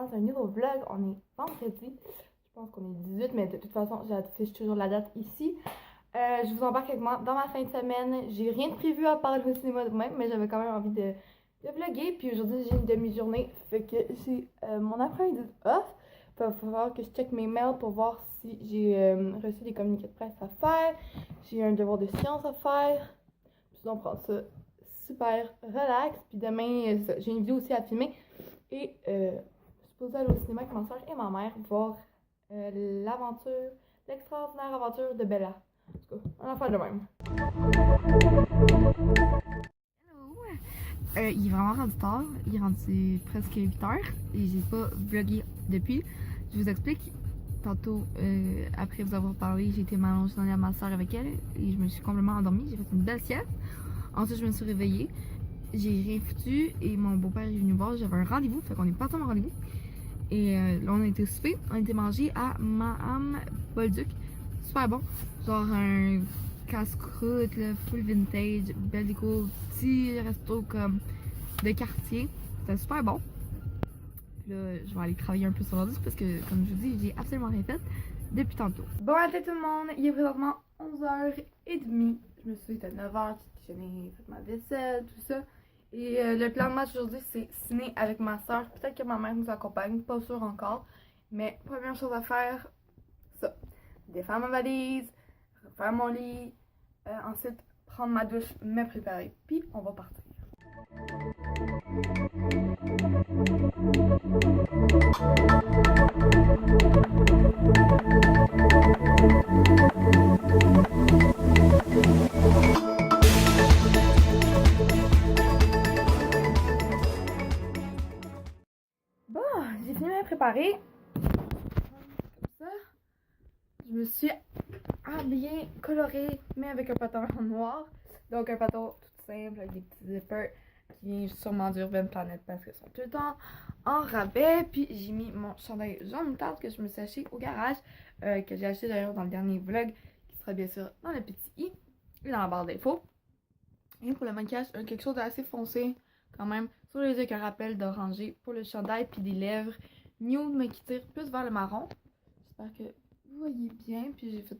commence un nouveau vlog. On est vendredi. Je pense qu'on est 18, mais de toute façon, j'affiche toujours la date ici. Je vous embarque avec moi dans ma fin de semaine. J'ai rien de prévu à part le cinéma de même, mais j'avais quand même envie de vlogger. Puis aujourd'hui, j'ai une demi-journée. Fait que j'ai mon après-midi off. Il va falloir que je check mes mails pour voir si j'ai reçu des communiqués de presse à faire. J'ai un devoir de science à faire. Puis on prend ça super relax. Puis demain, j'ai une vidéo aussi à filmer. Et je suis supposée aller au cinéma avec ma soeur et ma mère voir l'extraordinaire aventure de Bella. En tout cas, on en fait de même. Hello! Il est vraiment rendu tard. Il est rendu presque 8h et j'ai pas vlogué depuis. Je vous explique. Tantôt, après vous avoir parlé, j'ai été m'allonger dans le lit à ma soeur avec elle et je me suis complètement endormie. J'ai fait une belle sieste. Ensuite, je me suis réveillée. J'ai rien foutu et mon beau-père est venu me voir. J'avais un rendez-vous, fait qu'on est parti à mon rendez-vous. Et là, on a été au souper. On a été manger à Maham Bolduc. Super bon. Genre un casse-croûte, full vintage, belle déco, petit resto comme de quartier. C'était super bon. Puis là, je vais aller travailler un peu sur l'ordi parce que, comme je vous dis, j'ai absolument rien fait depuis tantôt. Bon matin tout le monde, il est présentement 11h30. Je me suis levé à 9h, j'ai fait ma vaisselle, tout ça. Et le plan de match aujourd'hui, c'est ciné avec ma soeur. Peut-être que ma mère nous accompagne, pas sûr encore. Mais première chose à faire, ça. Défaire ma valise, refaire mon lit, ensuite prendre ma douche, me préparer. Puis on va partir. Bon, j'ai fini de me préparer. Comme ça. Je me suis habillée, colorée, mais avec un pantalon noir. Donc un pantalon tout simple avec des petits zippers qui vient sûrement d'Urban Planet parce qu'ils sont tout le temps en rabais. Puis j'ai mis mon chandail jaune moutarde que je me suis acheté au garage, que j'ai acheté d'ailleurs dans le dernier vlog, qui sera bien sûr dans le petit i et dans la barre d'infos. Et pour le maquillage, quelque chose d'assez foncé quand même, sur les yeux qu'un rappel d'oranger pour le chandail, puis des lèvres nude mais qui tirent plus vers le marron. J'espère que vous voyez bien. Puis j'ai fait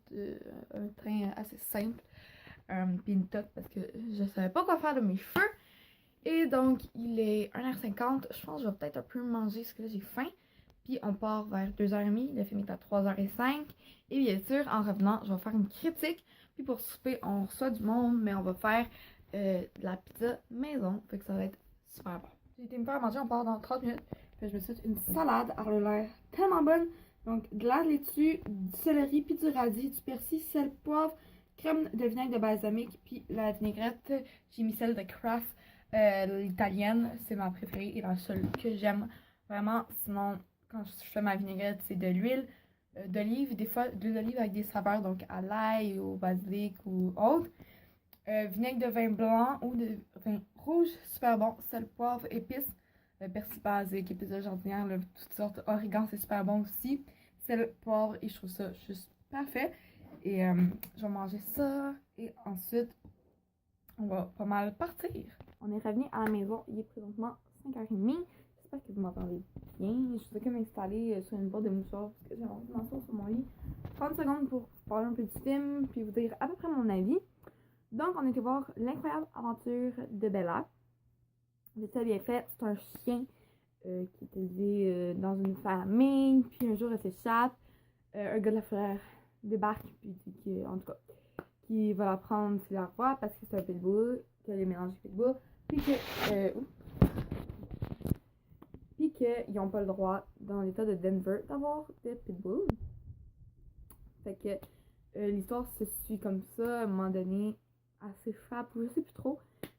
un teint assez simple, puis une toque parce que je savais pas quoi faire de mes cheveux. Et donc il est 1h50, je pense que je vais peut-être un peu manger parce que là j'ai faim. Puis on part vers 2h30, le film est à 3h05. Et bien sûr, en revenant, je vais faire une critique. Puis pour souper, on reçoit du monde, mais on va faire de la pizza maison. Fait que ça va être super bon. J'ai été me faire manger, on part dans 30 minutes. Puis je me suis fait une salade, elle a l'air tellement bonne. Donc de la laitue, du céleri, puis du radis, du persil, sel, poivre, crème de vinaigre de balsamique, puis la vinaigrette, j'ai mis celle de Kraft, l'italienne, c'est ma préférée et la seule que j'aime vraiment. Sinon, quand je fais ma vinaigrette, c'est de l'huile d'olive, des fois de l'huile d'olive avec des saveurs, donc à l'ail, au basilic ou autre. Vinaigre de vin blanc ou de vin rouge, super bon. Sel, poivre, épices, persil basique, épices de jardinière, toutes sortes. Origan, c'est super bon aussi. Sel, poivre, et je trouve ça juste parfait. Et je vais manger ça. Et ensuite, on va pas mal partir. On est revenu à la maison. Il est présentement 5h30. J'espère que vous m'entendez bien. Je suis comme installée sur une boîte de mouchoirs parce que j'ai envie de m'asseoir sur mon lit. 30 secondes pour parler un peu du film, puis vous dire à peu près mon avis. Donc, on était voir l'incroyable aventure de Bella. C'est bien fait. C'est un chien qui est élevé dans une famille. Puis un jour, elle s'échappe. Un gars de la fleur débarque, puis qui, en tout cas, qui va la prendre s'il la revoit parce que c'est un pitbull, qu'elle est mélangée pitbull. Puis qu'ils n'ont pas le droit, dans l'état de Denver, d'avoir des pitbulls. Fait que l'histoire se suit comme ça. À un moment donné, elle s'échappe, ou je sais plus trop.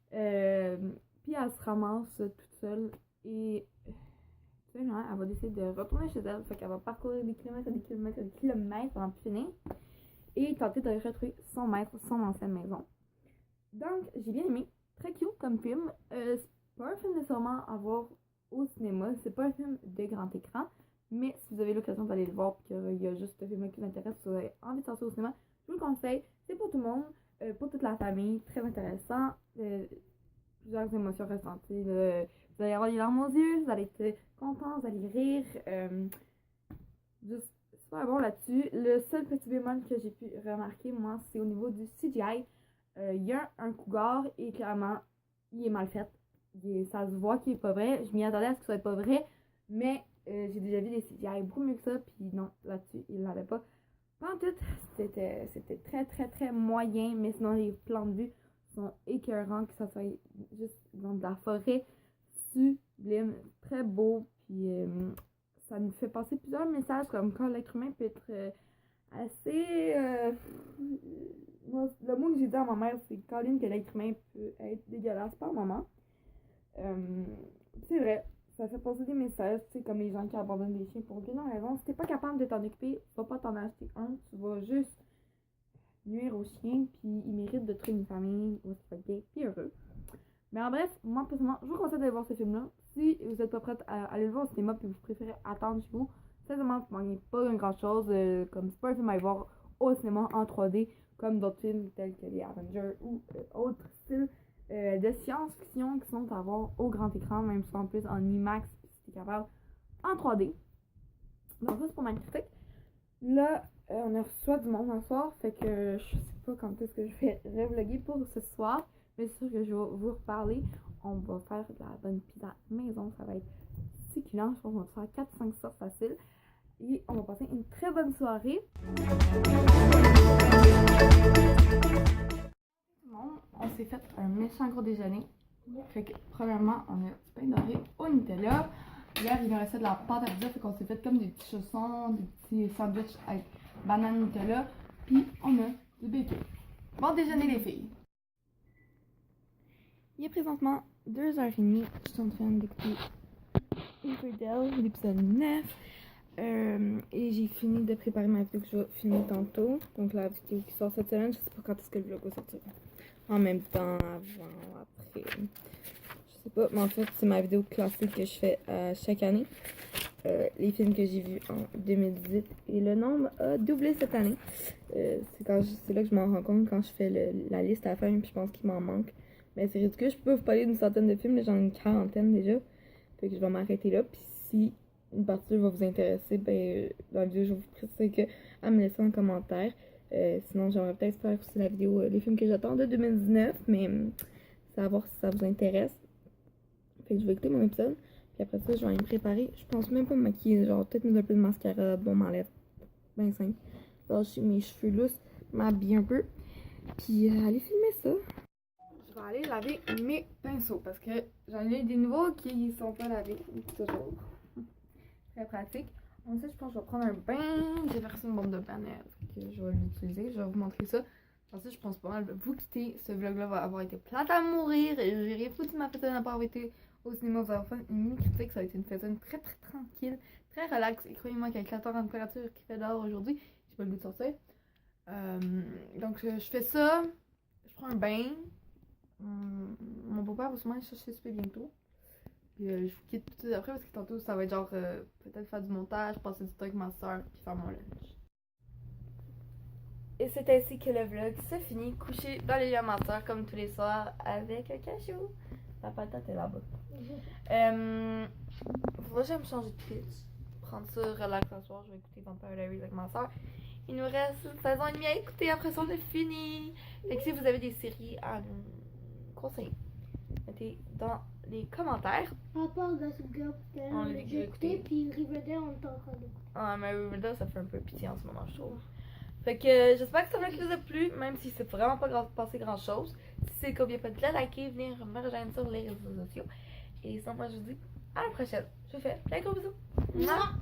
Puis elle se ramasse toute seule et elle va décider de retourner chez elle. Fait qu'elle va parcourir des kilomètres et des kilomètres et des kilomètres pendant plus finir et tenter de retrouver son maître, son ancienne maison. Donc, j'ai bien aimé. Très cute comme film. C'est pas un film nécessairement à voir au cinéma. C'est pas un film de grand écran. Mais si vous avez l'occasion d'aller le voir et qu'il y a juste ce film qui vous intéresse, si vous avez envie de sortir au cinéma, je vous le conseille. C'est pour tout le monde, pour toute la famille. Très intéressant. Plusieurs émotions ressenties. Vous allez avoir les larmes aux yeux, vous allez être contents, vous allez rire. Juste super bon là-dessus. Le seul petit bémol que j'ai pu remarquer, moi, c'est au niveau du CGI. Il y a un cougar et clairement, il est mal fait. Ça se voit qu'il est pas vrai. Je m'y attendais à ce qu'il soit pas vrai, mais j'ai déjà vu des CGI beaucoup mieux que ça, puis non, là-dessus, il l'avait pas. Pas en tout, c'était très très très moyen, mais sinon les plans de vue sont écœurants, que ça soit juste dans de la forêt, sublime, très beau, puis ça nous fait passer plusieurs messages, comme quand l'être humain peut être assez... le mot que j'ai dit à ma mère, c'est Colin, que l'être humain peut être dégueulasse par moment. C'est vrai, ça fait passer des messages, tu sais, comme les gens qui abandonnent des chiens pour aucune raison. Si t'es pas capable de t'en occuper, va pas t'en acheter un, tu vas juste nuire aux chiens, puis ils méritent de trouver une famille où c'est gay, puis heureux. Mais en bref, moi personnellement, je vous conseille d'aller voir ce film-là. Si vous n'êtes pas prête à aller le voir au cinéma, puis vous préférez attendre chez vous, sincèrement, vous ne gagnez pas grand chose. Comme c'est pas un film à aller voir au cinéma en 3D, comme d'autres films tels que les Avengers ou autres styles de science-fiction qui sont à voir au grand écran, même si en plus en IMAX, si t'es capable, en 3D. Donc ça c'est pour ma critique. Là, on a reçu du monde ce soir, fait que je sais pas quand est-ce que je vais revlogger pour ce soir, mais c'est sûr que je vais vous reparler. On va faire de la bonne pizza maison, ça va être succulent, je pense qu'on va faire 4-5 sortes faciles. Et on va passer une très bonne soirée. On s'est fait un méchant gros déjeuner. Fait que premièrement, on a du pain doré au Nutella. Hier, il me restait de la pâte à pizza, fait qu'on s'est fait comme des petits chaussons, des petits sandwichs avec banane Nutella. Puis on a du bacon. Bon déjeuner les filles. Il est présentement 2h30. Je suis en train d'écouter Riverdale, l'épisode 9. Et j'ai fini de préparer ma vidéo que je vais filmer tantôt. Donc la vidéo qui sort cette semaine, je sais pas quand est-ce que le vlog va sortir. En même temps, avant, après. Je sais pas, mais en fait, c'est ma vidéo classique que je fais chaque année. Les films que j'ai vus en 2018. Et le nombre a doublé cette année. C'est là que je m'en rends compte quand je fais la liste à la fin, puis je pense qu'il m'en manque. Mais c'est ridicule, je peux vous parler d'une centaine de films, j'en ai une quarantaine déjà. Fait que je vais m'arrêter là. Puis si une partie va vous intéresser, ben dans la vidéo, je vais vous préciser à me laisser en commentaire. Sinon, j'aimerais peut-être faire aussi la vidéo les films que j'attends de 2019, mais c'est à voir si ça vous intéresse. Fait que je vais écouter mon épisode, puis après ça, je vais aller me préparer. Je pense même pas me maquiller, genre peut-être mettre un peu de mascara, bon, m'enlève. Ben simple. Lâcher mes cheveux lousses, m'habiller un peu, puis aller filmer ça. Je vais aller laver mes pinceaux parce que j'en ai des nouveaux qui sont pas lavés, toujours. Très pratique. Ensuite, je pense que je vais prendre un bain. J'ai versé une bombe de bain que je vais l'utiliser. Je vais vous montrer ça. Ensuite, je pense pas mal vous quitter. Ce vlog-là va avoir été plate à mourir. J'ai rien foutu de ma fête, n'a pas avoir été au cinéma. Vous allez faire une mini critique. Ça va être une fête très très tranquille, très relax. Et croyez-moi qu'avec la température qu'il fait dehors aujourd'hui, j'ai pas le goût de sortir. Donc, je fais ça. Je prends un bain. Mon beau-père va sûrement aller chercher super bientôt. Puis je vous quitte tout de suite après parce que tantôt ça va être genre peut-être faire du montage, passer du temps avec ma soeur, puis faire mon lunch. Et c'est ainsi que le vlog se finit, couché dans les lits à ma soeur comme tous les soirs avec un cachou. La patate est là-bas. Faudrait que j'aille me changer de pitch, prendre ça relax ce soir, je vais écouter Vampire Diaries avec ma soeur. Il nous reste une saison et demie à écouter, après ça on est fini. Fait que si vous avez des séries à nous conseiller, mettez dans les commentaires. Par rapport à Gossip Girl, On l'a déjà écouté. Puis Riverdale, on est en train d'écouter. Ah, mais Riverdale, ça fait un peu pitié en ce moment, je trouve. Fait que j'espère que ça vous a plu, même si c'est vraiment pas passé grand chose. Si c'est le cas, n'oubliez pas de la liker, venir me rejoindre sur les réseaux sociaux. Et sinon, moi je vous dis à la prochaine. Je vous fais plein de gros bisous. Mouah!